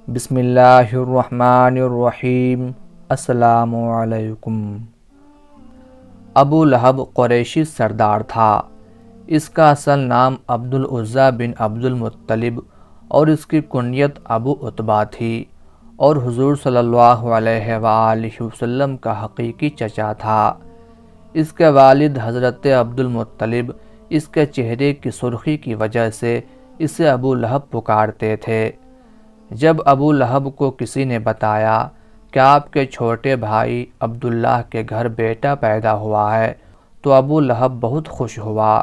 بسم اللہ الرحمن الرحیم۔ السلام علیکم۔ ابو لہب قریشی سردار تھا۔ اس کا اصل نام عبدالعزیٰ بن عبدالمطلب اور اس کی کنیت ابو عتبہ تھی، اور حضور صلی اللہ علیہ وآلہ وسلم کا حقیقی چچا تھا۔ اس کے والد حضرت عبدالمطلب اس کے چہرے کی سرخی کی وجہ سے اسے ابو لہب پکارتے تھے۔ جب ابو لہب کو کسی نے بتایا کہ آپ کے چھوٹے بھائی عبداللہ کے گھر بیٹا پیدا ہوا ہے تو ابو لہب بہت خوش ہوا۔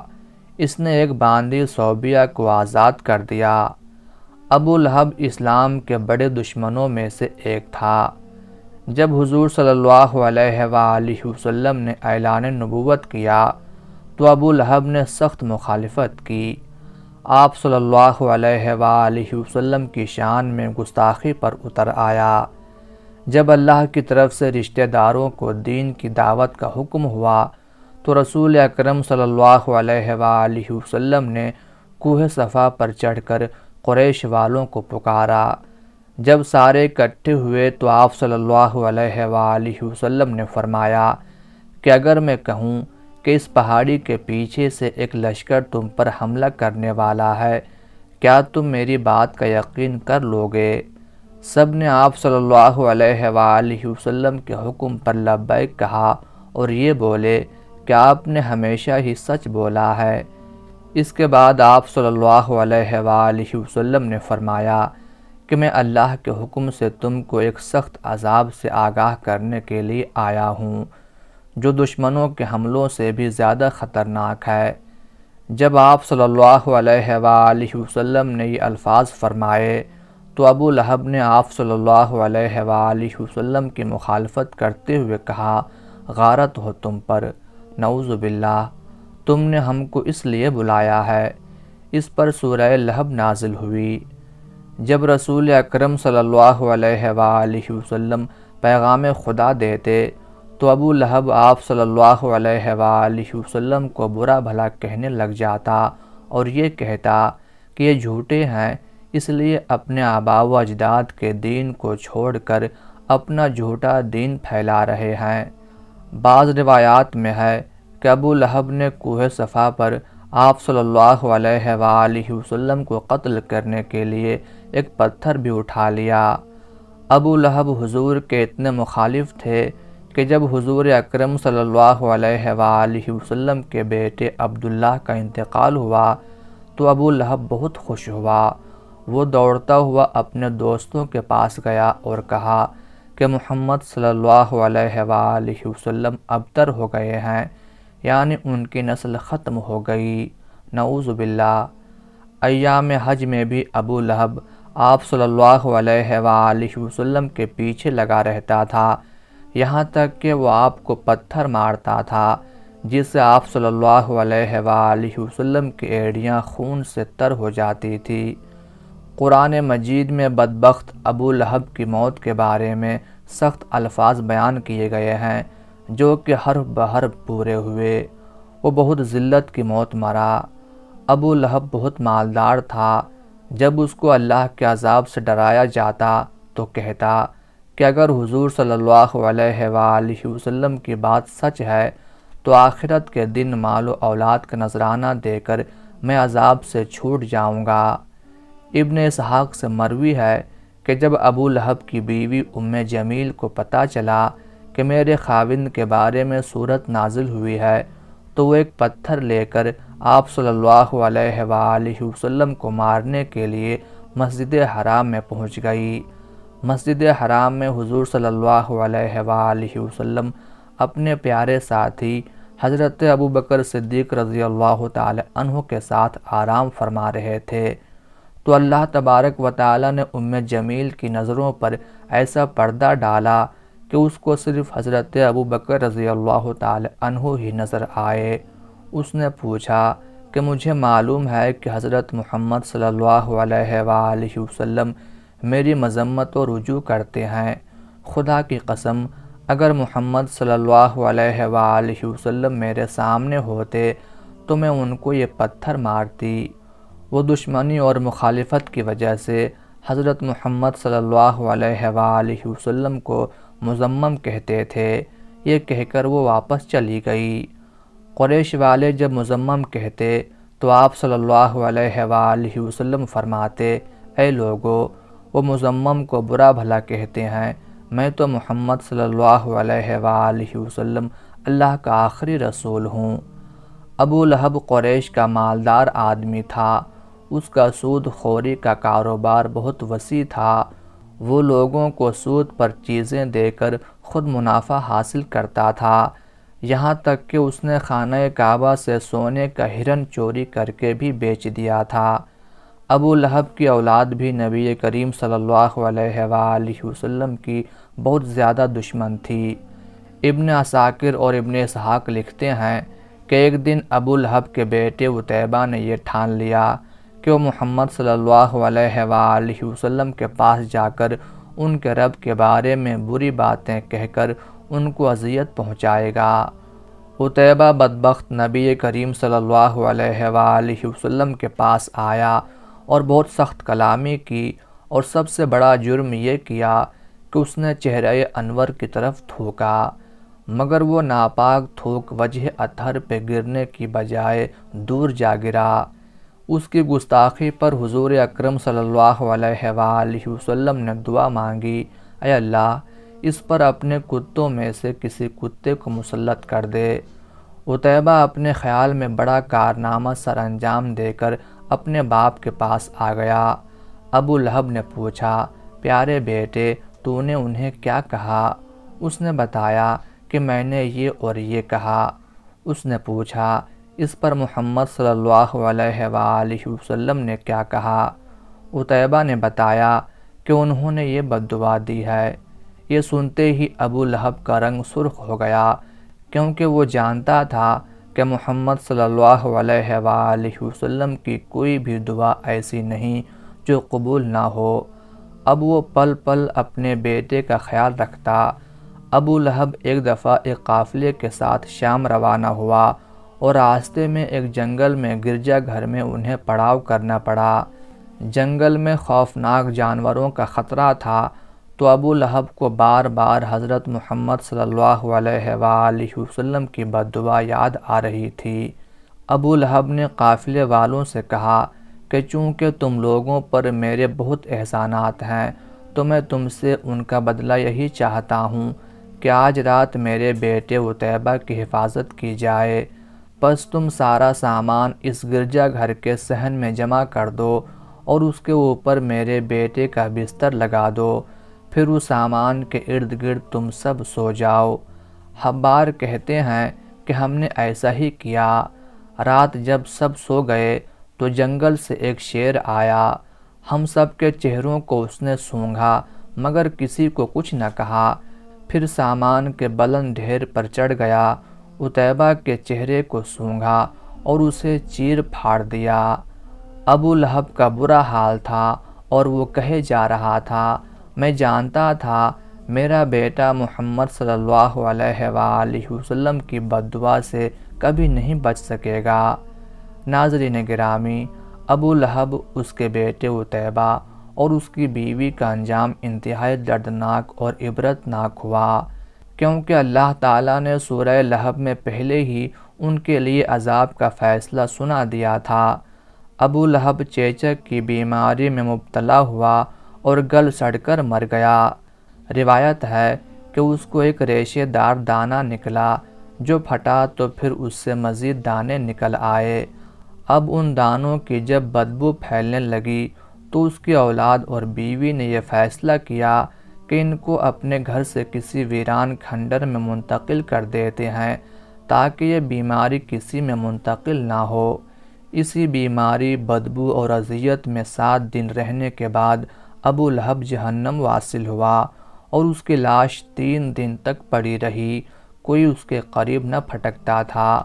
اس نے ایک باندی صوبیہ کو آزاد کر دیا۔ ابو لہب اسلام کے بڑے دشمنوں میں سے ایک تھا۔ جب حضور صلی اللہ علیہ وآلہ وسلم نے اعلان نبوت کیا تو ابو لہب نے سخت مخالفت کی۔ آپ صلی اللہ علیہ وآلہ وسلم کی شان میں گستاخی پر اتر آیا۔ جب اللہ کی طرف سے رشتہ داروں کو دین کی دعوت کا حکم ہوا تو رسول اکرم صلی اللہ علیہ وآلہ وسلم نے کوہ صفا پر چڑھ کر قریش والوں کو پکارا۔ جب سارے اکٹھے ہوئے تو آپ صلی اللہ علیہ وآلہ وسلم نے فرمایا کہ اگر میں کہوں کہ اس پہاڑی کے پیچھے سے ایک لشکر تم پر حملہ کرنے والا ہے، کیا تم میری بات کا یقین کر لوگے؟ سب نے آپ صلی اللہ علیہ وآلہ وسلم کے حکم پر لبیک کہا اور یہ بولے کہ آپ نے ہمیشہ ہی سچ بولا ہے۔ اس کے بعد آپ صلی اللہ علیہ وآلہ وسلم نے فرمایا کہ میں اللہ کے حکم سے تم کو ایک سخت عذاب سے آگاہ کرنے کے لیے آیا ہوں، جو دشمنوں کے حملوں سے بھی زیادہ خطرناک ہے۔ جب آپ صلی اللہ علیہ وآلہ وسلم نے یہ الفاظ فرمائے تو ابو لہب نے آپ صلی اللہ علیہ وآلہ وسلم کی مخالفت کرتے ہوئے کہا، غارت ہو تم پر، نعوذ باللہ، تم نے ہم کو اس لیے بلایا ہے۔ اس پر سورہ لہب نازل ہوئی۔ جب رسول اکرم صلی اللہ علیہ وآلہ وسلم پیغام خدا دیتے تو ابو لہب آپ صلی اللہ علیہ وآلہ وسلم کو برا بھلا کہنے لگ جاتا اور یہ کہتا کہ یہ جھوٹے ہیں، اس لیے اپنے آباء و اجداد کے دین کو چھوڑ کر اپنا جھوٹا دین پھیلا رہے ہیں۔ بعض روایات میں ہے کہ ابو لہب نے کوہ صفا پر آپ صلی اللہ علیہ وآلہ وسلم کو قتل کرنے کے لیے ایک پتھر بھی اٹھا لیا۔ ابو لہب حضور کے اتنے مخالف تھے کہ جب حضور اکرم صلی اللہ علیہ وآلہ وسلم کے بیٹے عبداللہ کا انتقال ہوا تو ابو لہب بہت خوش ہوا۔ وہ دوڑتا ہوا اپنے دوستوں کے پاس گیا اور کہا کہ محمد صلی اللہ علیہ وآلہ وسلم ابتر ہو گئے ہیں، یعنی ان کی نسل ختم ہو گئی، نعوذ باللہ۔ ایام حج میں بھی ابو لہب آپ صلی اللہ علیہ وآلہ وسلم کے پیچھے لگا رہتا تھا، یہاں تک کہ وہ آپ کو پتھر مارتا تھا جس سے آپ صلی اللہ علیہ وآلہ وسلم کی ایڑیاں خون سے تر ہو جاتی تھی۔ قرآن مجید میں بدبخت ابو لہب کی موت کے بارے میں سخت الفاظ بیان کیے گئے ہیں جو کہ حرف بحرف پورے ہوئے۔ وہ بہت ذلت کی موت مرا۔ ابو لہب بہت مالدار تھا۔ جب اس کو اللہ کے عذاب سے ڈرایا جاتا تو کہتا کہ اگر حضور صلی اللہ علیہ وآلہ وسلم کی بات سچ ہے تو آخرت کے دن مال و اولاد کا نذرانہ دے کر میں عذاب سے چھوٹ جاؤں گا۔ ابن اسحاق سے مروی ہے کہ جب ابو لہب کی بیوی ام جمیل کو پتہ چلا کہ میرے خاوند کے بارے میں سورت نازل ہوئی ہے تو وہ ایک پتھر لے کر آپ صلی اللہ علیہ وآلہ وسلم کو مارنے کے لیے مسجد حرام میں پہنچ گئی۔ مسجد حرام میں حضور صلی اللہ علیہ وآلہ وسلم اپنے پیارے ساتھی حضرت ابوبکر صدیق رضی اللہ تعالی عنہ کے ساتھ آرام فرما رہے تھے تو اللہ تبارک و تعالی نے ام جمیل کی نظروں پر ایسا پردہ ڈالا کہ اس کو صرف حضرت ابوبکر رضی اللہ تعالی عنہ ہی نظر آئے۔ اس نے پوچھا کہ مجھے معلوم ہے کہ حضرت محمد صلی اللہ علیہ وآلہ وسلم میری مذمت و رجوع کرتے ہیں، خدا کی قسم اگر محمد صلی اللہ علیہ وآلہ وسلم میرے سامنے ہوتے تو میں ان کو یہ پتھر مارتی۔ وہ دشمنی اور مخالفت کی وجہ سے حضرت محمد صلی اللہ علیہ وآلہ وسلم کو مذمم کہتے تھے۔ یہ کہہ کر وہ واپس چلی گئی۔ قریش والے جب مذمم کہتے تو آپ صلی اللہ علیہ وآلہ وسلم فرماتے، اے لوگو، وہ مذمم کو برا بھلا کہتے ہیں، میں تو محمد صلی اللہ علیہ وآلہ وسلم اللہ کا آخری رسول ہوں۔ ابو لہب قریش کا مالدار آدمی تھا، اس کا سود خوری کا کاروبار بہت وسیع تھا۔ وہ لوگوں کو سود پر چیزیں دے کر خود منافع حاصل کرتا تھا، یہاں تک کہ اس نے خانہ کعبہ سے سونے کا ہرن چوری کر کے بھی بیچ دیا تھا۔ ابو لہب کی اولاد بھی نبی کریم صلی اللہ علیہ وآلہ وسلم کی بہت زیادہ دشمن تھی۔ ابن عساکر اور ابن اسحاق لکھتے ہیں کہ ایک دن ابو لہب کے بیٹے عتیبہ نے یہ ٹھان لیا کہ وہ محمد صلی اللہ علیہ وآلہ وسلم کے پاس جا کر ان کے رب کے بارے میں بری باتیں کہہ کر ان کو اذیت پہنچائے گا۔ عتیبہ بدبخت نبی کریم صلی اللہ علیہ وآلہ وسلم کے پاس آیا اور بہت سخت کلامی کی، اور سب سے بڑا جرم یہ کیا کہ اس نے چہرہ انور کی طرف تھوکا، مگر وہ ناپاک تھوک وجہ اطہر پہ گرنے کی بجائے دور جا گرا۔ اس کی گستاخی پر حضور اکرم صلی اللہ علیہ وآلہ وسلم نے دعا مانگی، اے اللہ، اس پر اپنے کتوں میں سے کسی کتے کو مسلط کر دے۔ عتیبہ اپنے خیال میں بڑا کارنامہ سر انجام دے کر اپنے باپ کے پاس آ گیا۔ ابو لہب نے پوچھا، پیارے بیٹے، تو نے انہیں کیا کہا؟ اس نے بتایا کہ میں نے یہ اور یہ کہا۔ اس نے پوچھا، اس پر محمد صلی اللہ علیہ وآلہ وسلم نے کیا کہا؟ عتیبہ نے بتایا کہ انہوں نے یہ بد دعا دی ہے۔ یہ سنتے ہی ابو لہب کا رنگ سرخ ہو گیا، کیونکہ وہ جانتا تھا کہ محمد صلی اللہ علیہ وآلہ وسلم کی کوئی بھی دعا ایسی نہیں جو قبول نہ ہو۔ اب وہ پل پل اپنے بیٹے کا خیال رکھتا۔ ابو لہب ایک دفعہ ایک قافلے کے ساتھ شام روانہ ہوا اور راستے میں ایک جنگل میں گرجا گھر میں انہیں پڑاؤ کرنا پڑا۔ جنگل میں خوفناک جانوروں کا خطرہ تھا، تو ابو لہب کو بار بار حضرت محمد صلی اللہ علیہ وآلہ وسلم کی بد دعا یاد آ رہی تھی۔ ابو لہب نے قافلے والوں سے کہا کہ چونکہ تم لوگوں پر میرے بہت احسانات ہیں، تو میں تم سے ان کا بدلہ یہی چاہتا ہوں کہ آج رات میرے بیٹے عتیبہ کی حفاظت کی جائے۔ پس تم سارا سامان اس گرجا گھر کے صحن میں جمع کر دو اور اس کے اوپر میرے بیٹے کا بستر لگا دو، پھر اس سامان کے ارد گرد تم سب سو جاؤ۔ حبار کہتے ہیں کہ ہم نے ایسا ہی کیا۔ رات جب سب سو گئے تو جنگل سے ایک شیر آیا۔ ہم سب کے چہروں کو اس نے سونگھا، مگر کسی کو کچھ نہ کہا۔ پھر سامان کے بلند ڈھیر پر چڑھ گیا، عتیبہ کے چہرے کو سونگھا اور اسے چیر پھاڑ دیا۔ ابو لہب کا برا حال تھا اور وہ کہے جا رہا تھا، میں جانتا تھا میرا بیٹا محمد صلی اللہ علیہ وآلہ وسلم کی بد دعا سے کبھی نہیں بچ سکے گا۔ ناظرین گرامی، ابو لہب، اس کے بیٹے عتیبہ اور اس کی بیوی کا انجام انتہائی دردناک اور عبرتناک ہوا، کیونکہ اللہ تعالیٰ نے سورہ لہب میں پہلے ہی ان کے لیے عذاب کا فیصلہ سنا دیا تھا۔ ابو لہب چیچک کی بیماری میں مبتلا ہوا اور گل سڑ کر مر گیا۔ روایت ہے کہ اس کو ایک ریشے دار دانہ نکلا، جو پھٹا تو پھر اس سے مزید دانے نکل آئے۔ اب ان دانوں کی جب بدبو پھیلنے لگی تو اس کی اولاد اور بیوی نے یہ فیصلہ کیا کہ ان کو اپنے گھر سے کسی ویران کھنڈر میں منتقل کر دیتے ہیں تاکہ یہ بیماری کسی میں منتقل نہ ہو۔ اسی بیماری، بدبو اور اذیت میں 7 دن رہنے کے بعد ابو لہب جہنم واصل ہوا اور اس کی لاش 3 دن تک پڑی رہی، کوئی اس کے قریب نہ پھٹکتا تھا۔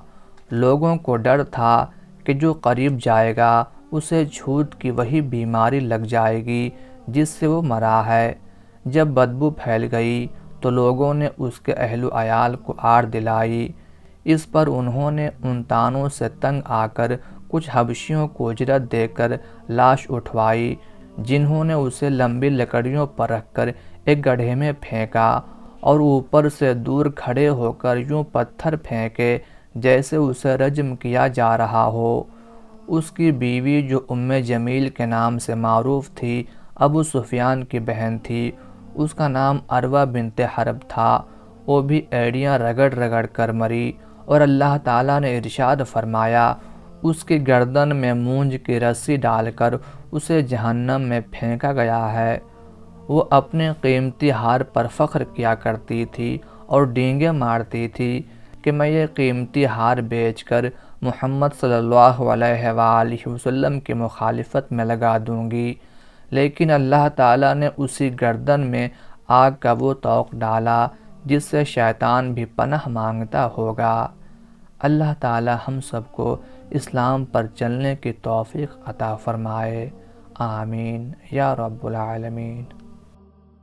لوگوں کو ڈر تھا کہ جو قریب جائے گا اسے جھوٹ کی وہی بیماری لگ جائے گی جس سے وہ مرا ہے۔ جب بدبو پھیل گئی تو لوگوں نے اس کے اہل و عیال کو آڑ دلائی۔ اس پر انہوں نے ان تانوں سے تنگ آ کر کچھ حبشیوں کو اجرت دے کر لاش اٹھوائی، جنہوں نے اسے لمبی لکڑیوں پر رکھ کر ایک گڑھے میں پھینکا اور اوپر سے دور کھڑے ہو کر یوں پتھر پھینکے جیسے اسے رجم کیا جا رہا ہو۔ اس کی بیوی جو ام جمیل کے نام سے معروف تھی، ابو سفیان کی بہن تھی، اس کا نام عروہ بنت حرب تھا، وہ بھی ایڑیاں رگڑ رگڑ کر مری، اور اللہ تعالیٰ نے ارشاد فرمایا اس کی گردن میں مونج کی رسی ڈال کر اسے جہنم میں پھینکا گیا ہے۔ وہ اپنے قیمتی ہار پر فخر کیا کرتی تھی اور ڈینگیں مارتی تھی کہ میں یہ قیمتی ہار بیچ کر محمد صلی اللہ علیہ وآلہ وسلم کی مخالفت میں لگا دوں گی، لیکن اللہ تعالیٰ نے اسی گردن میں آگ کا وہ طوق ڈالا جس سے شیطان بھی پناہ مانگتا ہوگا۔ اللہ تعالیٰ ہم سب کو اسلام پر چلنے کی توفیق عطا فرمائے، آمین یا رب العالمین۔